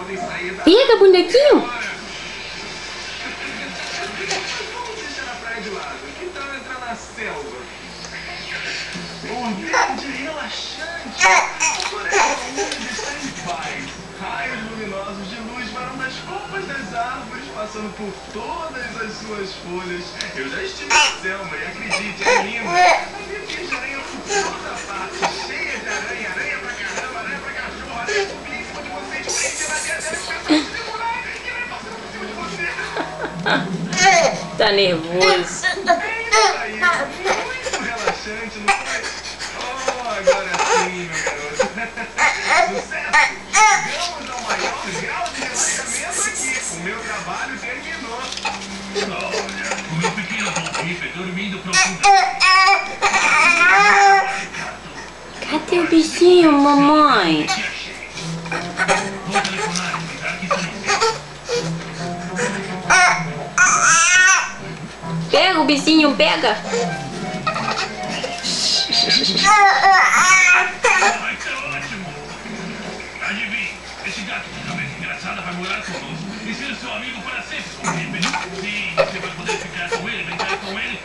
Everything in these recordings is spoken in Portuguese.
Pega, bonequinho. Vamos deixar a praia de lado. Que tal entrar na selva? Um verde relaxante. A floresta úmida está em paz. Raios luminosos de luz varam das copas das árvores, passando por todas as suas folhas. Eu já estive na selva e acredite, é lindo. Havia de aranha por toda parte, cheia de aranha, aranha pra caramba, aranha pra cachorro, aranha subia em cima de você, te prendia na terra, até começou a te segurar e queria passar por cima de você. Tá nervoso. Muito relaxante, não foi? Oh, agora sim, meu garoto. Sucesso! Chegamos ao maior grau de relaxamento aqui. O meu trabalho terminou. Olha, o meu pequeno Bonfim dormindo profundamente. Cadê o bichinho, mamãe? Vou telefonar e explicar que isso não Pega o bichinho, pega. vai ser ótimo. Adivinhe, esse gato de cabeça engraçada vai morar conosco e ser seu amigo para sempre, Bonfim. Sim, você vai poder ficar com ele, brincar com ele.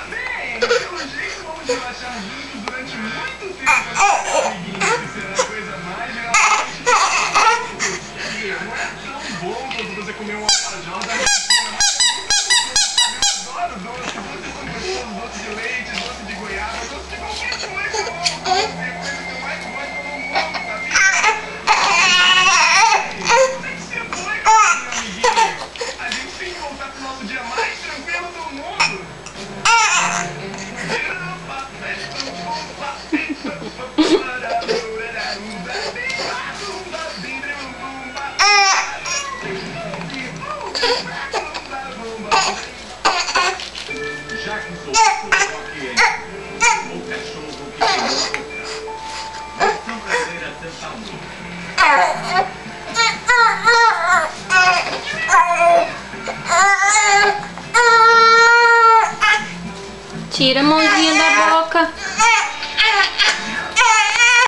Bem, pelo jeito vamos relaxar juntos durante muito tempo. Amiguinho, isso será a coisa mais relaxante. Não é tão bom quando você comer uma alfajor da Argentina, mas eu adoro doce. Doces são gostosos, doce de leite, doce de goiaba, doce de qualquer coisa. Doce é coisa que eu mais gosto, eu não como, sabia? Tem que ser doido, meu amiguinho. A gente tem que voltar pro nosso dia mais tranquilo do mundo. Já que sou o que é o cachorro que tem é tão prazer a tentar Tira a mãozinha da boca.